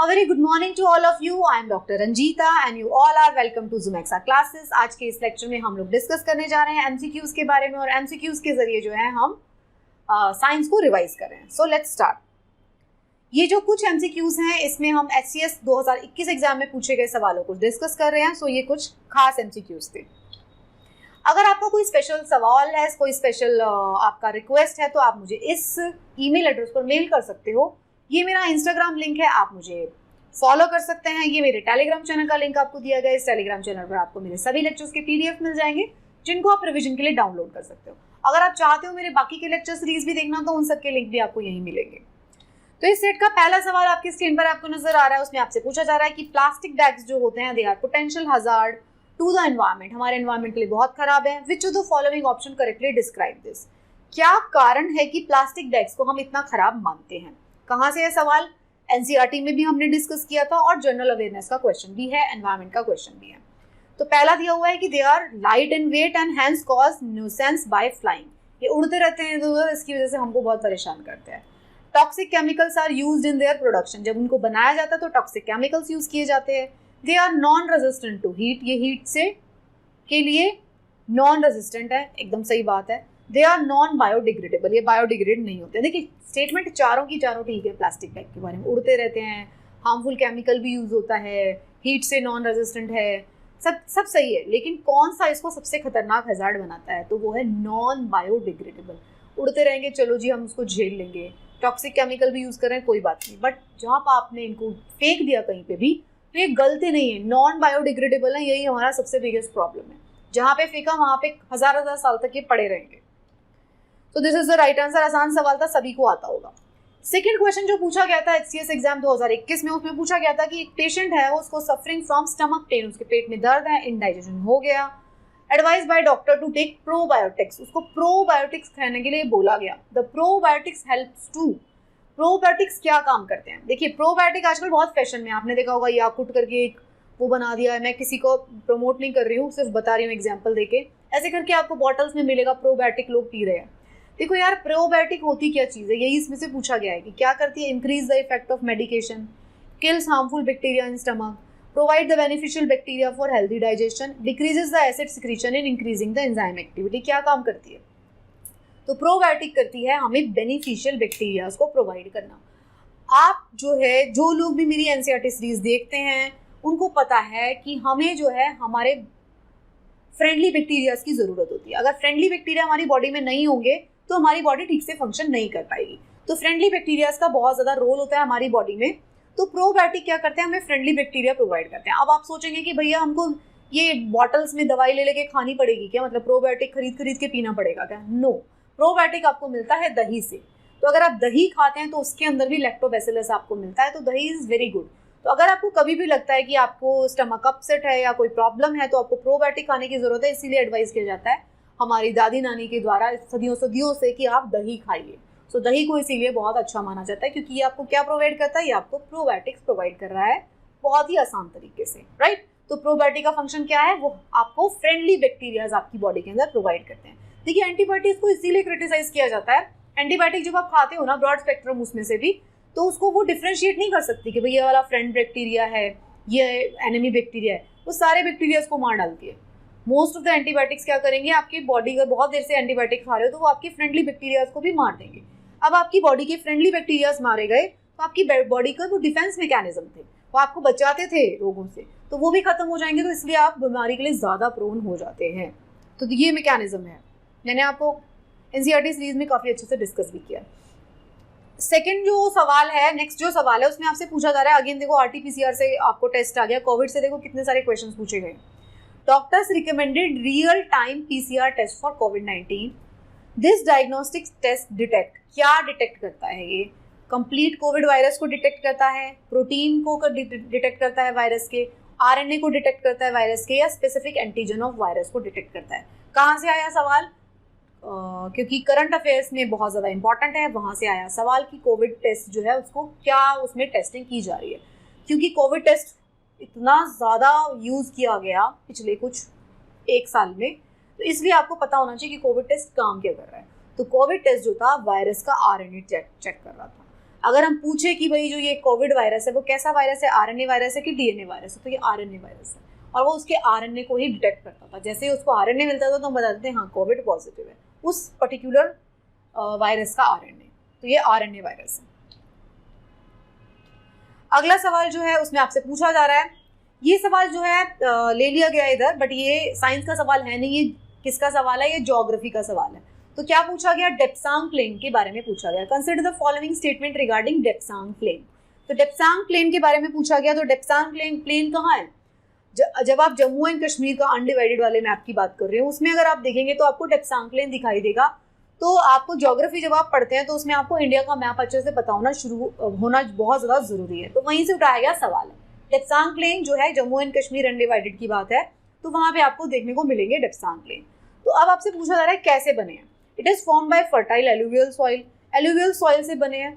A very good morning to all of you. I am Dr. Ranjita and you all are welcome to Zumexa classes. आज के इस lecture में हम लोग discuss करने जा रहे हैं MCQs के बारे में और MCQs के जरिए जो है हम साइंस को रिवाइज कर रहे हैं. So let's start. ये जो कुछ MCQs हैं इसमें हम HCS 2021 एग्जाम में पूछे गए सवालों को डिस्कस कर रहे हैं. सो ये कुछ खास MCQs थे. अगर आपका कोई स्पेशल सवाल है, कोई स्पेशल आपका रिक्वेस्ट है तो आप मुझे इस ईमेल एड्रेस पर मेल कर सकते हो. ये मेरा इंस्टाग्राम लिंक है, आप मुझे फॉलो कर सकते हैं. ये मेरे टेलीग्राम चैनल का लिंक आपको दिया गया है. इस टेलीग्राम चैनल पर आपको मेरे सभी लेक्चर्स के PDF मिल जाएंगे जिनको आप रिवीजन के लिए डाउनलोड कर सकते हो. अगर आप चाहते हो मेरे बाकी के लेक्चर सीरीज भी देखना तो उन सबके लिंक भी आपको यहीं मिलेंगे. तो इस सेट का पहला सवाल आपकी स्क्रीन पर आपको नजर आ रहा है. उसमें आपसे पूछा जा रहा है कि प्लास्टिक बैग्स जो होते हैं they are potential hazard to the environment, हमारे एनवायरमेंट के लिए बहुत खराब है. Which of the following option correctly describe this. क्या कारण है कि प्लास्टिक बैग्स को हम इतना खराब मानते हैं. कहाँ से है सवाल? NCERT में भी हमने डिस्कस किया था और जनरल अवेयरनेस का क्वेश्चन भी है, एनवायरमेंट का क्वेश्चन भी है. तो पहला दिया हुआ है कि they are light in weight and hence cause nuisance by flying. ये उड़ते रहते हैं तो इसकी वजह से हमको बहुत परेशान करते हैं. Toxic chemicals are used in their production. जब उनको बनाया जाता है तो टॉक्सिक केमिकल्स यूज किए जाते हैं. They are non resistant to heat. ये हीट से के लिए नॉन रेजिस्टेंट है, एकदम सही बात है. They are non biodegradable. ये बायोडिग्रेड नहीं होते. देखिए स्टेटमेंट चारों की चारों ठीक है. प्लास्टिक बैग के बारे में उड़ते रहते हैं, हार्मफुल केमिकल भी यूज होता है, हीट से नॉन रेजिस्टेंट है, सब सही है. लेकिन कौन सा इसको सबसे खतरनाक हजार्ड बनाता है तो वो है नॉन बायोडिग्रेडेबल. उड़ते रहेंगे, चलो जी हम उसको झेल लेंगे. टॉक्सिक केमिकल भी यूज कर रहे हैं, कोई बात नहीं. बट जहाँ पर आपने इनको फेंक दिया कहीं पे भी तो ये गलती नहीं है, नॉन बायोडिग्रेडेबल है. यही हमारा सबसे बिगेस्ट प्रॉब्लम है. जहाँ पे फेंका वहाँ पे हजार साल तक ये पड़े रहेंगे. तो this is the right answer. आसान सवाल था, सभी को आता होगा. सेकंड क्वेश्चन जो पूछा गया था HCS एग्जाम 2021 में, उसमें पूछा गया था कि एक पेशेंट है, उसको सफरिंग फ्रॉम स्टमक पेन, उसके पेट में दर्द है, इंडाइजेशन हो गया. Advise by doctor to take probiotics. उसको प्रोबायोटिक्स खाने के लिए बोला गया. The probiotics helps to. Probiotics क्या काम करते हैं? देखिए प्रोबायोटिक आजकल बहुत फैशन में, आपने देखा होगा याकुट करके एक वो बना दिया है. मैं किसी को प्रमोट नहीं कर रही हूँ, सिर्फ बता रही हूँ एग्जाम्पल देके. ऐसे करके आपको बॉटल्स में मिलेगा प्रोबायोटिक, लोग पी रहे हैं. देखो यार प्रोबायोटिक होती क्या चीज़ है, यही इसमें से पूछा गया है कि क्या करती है. Increase the effect of medication, kills harmful bacteria in stomach, provide the beneficial bacteria for healthy digestion, decreases the acid secretion in increasing the enzyme activity. क्या काम करती है? तो प्रोबायोटिक करती है हमें बेनिफिशियल बैक्टीरियाज को प्रोवाइड करना. आप जो है, जो लोग भी मेरी NCERT सीरीज देखते हैं उनको पता है कि हमें जो है हमारे फ्रेंडली बैक्टीरियाज की ज़रूरत होती है. अगर फ्रेंडली बैक्टीरिया हमारी बॉडी में नहीं होंगे तो हमारी बॉडी ठीक से फंक्शन नहीं कर पाएगी. तो फ्रेंडली बैक्टीरियाज का बहुत ज़्यादा रोल होता है हमारी बॉडी में. तो प्रोबायोटिक क्या करते हैं, हमें फ्रेंडली बैक्टीरिया प्रोवाइड करते हैं. अब आप सोचेंगे कि भैया हमको ये बॉटल्स में दवाई ले लेके खानी पड़ेगी क्या, मतलब प्रोबायोटिक खरीद के पीना पड़ेगा क्या? नो. प्रोबायोटिक आपको मिलता है दही से. तो अगर आप दही खाते हैं तो उसके अंदर भी लैक्टोबैसिलस आपको मिलता है. तो दही इज़ वेरी गुड. तो अगर आपको कभी भी लगता है कि आपको स्टमक अपसेट है या कोई प्रॉब्लम है तो आपको प्रोबायोटिक खाने की ज़रूरत है. इसीलिए एडवाइस किया जाता है हमारी दादी नानी के द्वारा सदियों से कि आप दही खाइए. सो दही को इसीलिए बहुत अच्छा माना जाता है क्योंकि ये आपको क्या प्रोवाइड करता है, ये आपको प्रोबायोटिक्स प्रोवाइड कर रहा है बहुत ही आसान तरीके से. राइट. तो प्रोबायोटिक का फंक्शन क्या है, वो आपको फ्रेंडली बैक्टीरियाज आपकी बॉडी के अंदर प्रोवाइड करते हैं. देखिए एंटीबायोटिक्स को इसीलिए क्रिटिसाइज किया जाता है. एंटीबायोटिक जब आप खाते हो ना, ब्रॉड स्पेक्ट्रम उसमें से भी, तो उसको वो डिफ्रेंशिएट नहीं कर सकती कि भाई ये वाला फ्रेंड बैक्टीरिया है, ये एनिमी बैक्टीरिया है. वो सारे बैक्टीरियाज को मार डालती है. मोस्ट ऑफ द एंटीबायोटिक्स क्या करेंगे, आपकी बॉडी का बहुत देर से एंटीबायोटिक खा रहे हो तो वो आपकी फ्रेंडली बैक्टीरियाज को भी मार देंगे. अब आपकी बॉडी के फ्रेंडली बैक्टीरियाज मारे गए तो आपकी बॉडी का वो डिफेंस मैकेनिज्म थे, वो आपको बचाते थे रोगों से, तो वो भी खत्म हो जाएंगे. तो इसलिए आप बीमारी के लिए ज़्यादा प्रोन हो जाते हैं. तो ये मैकेनिज्म है. मैंने आपको NCERT सीरीज में काफ़ी अच्छे से डिस्कस भी किया. सेकंड जो सवाल है, नेक्स्ट जो सवाल है उसमें आपसे पूछा जा रहा है, अगेन देखो RT-PCR से आपको टेस्ट आ गया. कोविड से देखो कितने सारे क्वेश्चंस पूछे गए. Doctors recommended real time PCR test for COVID-19. This diagnostic test detect. क्या डिटेक्ट करता है ये? कंप्लीट कोविड वायरस को डिटेक्ट करता है, प्रोटीन को डिटेक्ट करता है वायरस के, RNA को डिटेक्ट करता है वायरस के, या स्पेसिफिक एंटीजन ऑफ वायरस को डिटेक्ट करता है. कहाँ से आया सवाल? क्योंकि करंट अफेयर्स में बहुत ज़्यादा इंपॉर्टेंट है, वहाँ से आया सवाल कि कोविड टेस्ट जो है उसको क्या उसमें टेस्टिंग की जा रही है. क्योंकि कोविड टेस्ट इतना ज़्यादा यूज़ किया गया पिछले कुछ एक साल में, तो इसलिए आपको पता होना चाहिए कि कोविड टेस्ट काम क्या कर रहा है. तो कोविड टेस्ट जो था वायरस का RNA चेक कर रहा था. अगर हम पूछे कि भाई जो ये कोविड वायरस है वो कैसा वायरस है, आरएनए वायरस है कि डीएनए वायरस है, तो ये आरएनए वायरस है। और वो उसके आरएनए को ही डिटेक्ट करता था। जैसे ही उसको आरएनए मिलता था तो हम बता देते हैं हाँ कोविड पॉजिटिव है, उस पर्टिकुलर वायरस का आरएनए। तो ये आरएनए वायरस है। अगला सवाल जो है उसमें आपसे पूछा जा रहा है, ये सवाल जो है ले लिया गया इधर, बट ये साइंस का सवाल है नहीं, ये किसका सवाल है, ये ज्योग्राफी का सवाल है। तो क्या पूछा गया, डेप्सांग प्लेन के बारे में पूछा गया। Consider the following statement regarding Depsang plain. तो डेप्सांग प्लेन के बारे में पूछा गया। तो डेप्सांग प्लेन कहाँ है, जब आप जम्मू एंड कश्मीर का अनडिवाइडेड वाले मैप की बात कर रहे हो उसमें अगर आप देखेंगे तो आपको डेप्सांग प्लेन दिखाई देगा। तो आपको ज्योग्राफी जब आप पढ़ते हैं तो उसमें आपको इंडिया का मैप अच्छे से पता होना बहुत ज़्यादा ज़रूरी है। तो वहीं से उठाया गया सवाल है। डेप्सांग प्लेन जो है जम्मू एंड कश्मीर अनडिवाइडेड की बात है, तो वहाँ पे आपको देखने को मिलेंगे डेप्सांग प्लेन। तो अब आपसे पूछा जा रहा है कैसे बने हैं। It is form by fertile alluvial soil से बने हैं।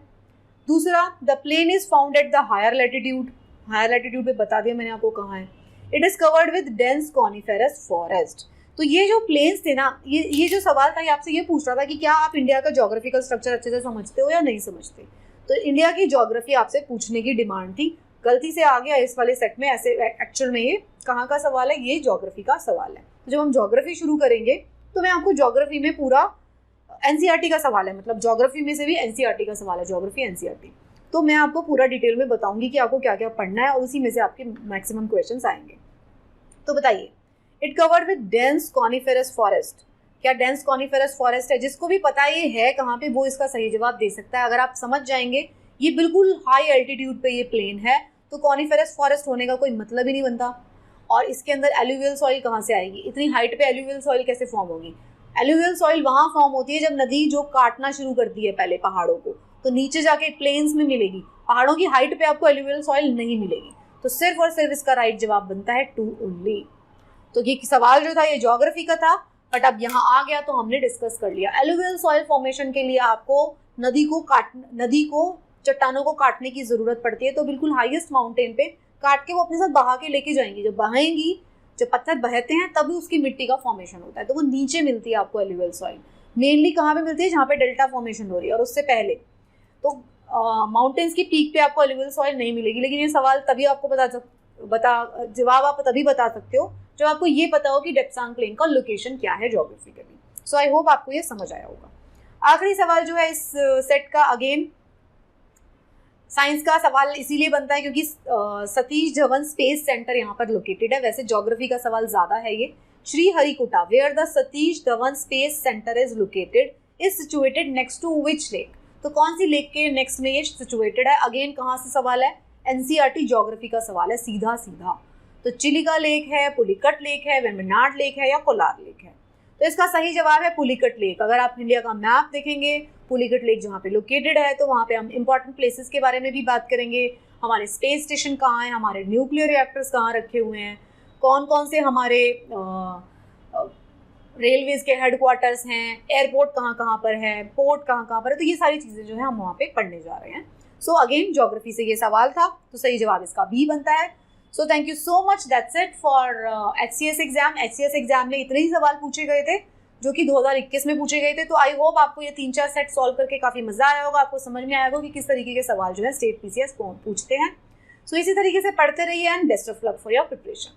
दूसरा, the plain is found at the higher latitude पे बता दिया मैंने आपको कहाँ है। It is covered with dense coniferous forest. तो ये जो प्लेन्स थे ना, ये जो सवाल था ये आपसे ये पूछ रहा था कि क्या आप इंडिया का ज्योग्राफिकल स्ट्रक्चर अच्छे से समझते हो या नहीं समझते। तो इंडिया की ज्योग्राफी आपसे पूछने की डिमांड थी, गलती से आ गया इस वाले सेट में। ऐसे एक्चुअल में ये कहाँ का सवाल है, ये ज्योग्राफी का सवाल है। तो जब हम ज्योग्राफी शुरू करेंगे तो मैं आपको ज्योग्राफी में पूरा एनसीईआरटी का सवाल है, मतलब ज्योग्राफी में से भी एनसीईआरटी का सवाल है, ज्योग्राफी एनसीईआरटी। तो मैं आपको पूरा डिटेल में बताऊंगी कि आपको क्या क्या पढ़ना है और उसी में से आपके मैक्सिमम क्वेश्चंस आएंगे। तो बताइए, it covered with dense coniferous forest. क्या डेंस कॉनिफेरस फॉरेस्ट है? जिसको भी पता है ये है कहाँ पे वो इसका सही जवाब दे सकता है। अगर आप समझ जाएंगे ये बिल्कुल हाई एल्टीट्यूड पे ये प्लेन है, तो कॉनिफेरस फॉरेस्ट होने का कोई मतलब ही नहीं बनता। और इसके अंदर एलुवियल सॉइल कहाँ से आएगी, इतनी हाइट पे एलुवियल सॉइल कैसे फॉर्म होगी? एलुवियल सॉइल वहाँ फॉर्म होती है जब नदी जो काटना शुरू करती है पहले पहाड़ों को, तो नीचे जाके प्लेन्स में मिलेगी। पहाड़ों की हाइट पे आपको एलुवियल सॉइल नहीं मिलेगी। तो सिर्फ और सिर्फ इसका राइट जवाब बनता है 2 ओनली। तो ये सवाल जो था ये ज्योग्राफी का था, बट अब यहाँ आ गया तो हमने डिस्कस कर लिया। एलुवियल सॉइल फॉर्मेशन के लिए आपको नदी को चट्टानों को काटने की जरूरत पड़ती है। तो बिल्कुल हाईएस्ट माउंटेन पे काट के वो अपने साथ बहा के लेके जाएंगी। जब बहाएंगी, जब पत्थर बहते हैं तभी उसकी मिट्टी का फॉर्मेशन होता है। तो वो नीचे मिलती है आपको एलुवियल सॉइल। मेनली कहाँ पे मिलती है, जहाँ पे डेल्टा फॉर्मेशन हो रही है। और उससे पहले तो माउंटेन्स की पीक पे आपको एलुवियल सॉइल नहीं मिलेगी। लेकिन ये सवाल तभी आपको जवाब आप तभी बता सकते हो जब आपको ये पता हो कि डेप्सांग प्लेन का लोकेशन क्या है ज्योग्राफिकली। सो आई होप आपको ये समझ आया होगा। आखिरी सवाल जो है इस सेट का, अगेन साइंस का सवाल इसीलिए बनता है क्योंकि सतीश धवन स्पेस सेंटर यहाँ पर लोकेटेड है। वैसे ज्योग्राफी का सवाल ज्यादा है ये। Sriharikota, where the Satish Dhawan space centre is located, is situated next to which lake. तो कौन सी लेक के नेक्स्ट में ये सिचुएटेड है? अगेन कहाँ से सवाल है, एनसीईआरटी ज्योग्राफी का सवाल है सीधा सीधा। तो चिलिका लेक है, पुलिकट लेक है, वेम्बनाड लेक है या कोलार लेक है। तो इसका सही जवाब है पुलिकट लेक। अगर आप इंडिया का मैप देखेंगे, पुलिकट लेक जहाँ पे लोकेटेड है, तो वहाँ पे हम इंपॉर्टेंट प्लेसेस के बारे में भी बात करेंगे। हमारे स्पेस स्टेशन कहाँ हैं, हमारे न्यूक्लियर रिएक्टर्स कहाँ रखे हुए हैं, कौन कौन से हमारे रेलवेज के हेडक्वार्टर्स हैं, एयरपोर्ट कहाँ कहाँ पर है, पोर्ट कहाँ कहाँ पर है। तो ये सारी चीज़ें जो है हम वहाँ पे पढ़ने जा रहे हैं। सो अगेन ज्योग्राफी से ये सवाल था, तो सही जवाब इसका बी बनता है। So thank you so much, that's it for HCS exam. HCS exam में इतने ही सवाल पूछे गए थे जो कि 2021 में पूछे गए थे। तो आई होप आपको ये 3-4 सेट सॉल्व करके काफ़ी मज़ा आया होगा, आपको समझ में आया होगा कि किस तरीके के सवाल जो है स्टेट PCS पूछते हैं। सो इसी तरीके से पढ़ते रहिए and best of luck for your preparation.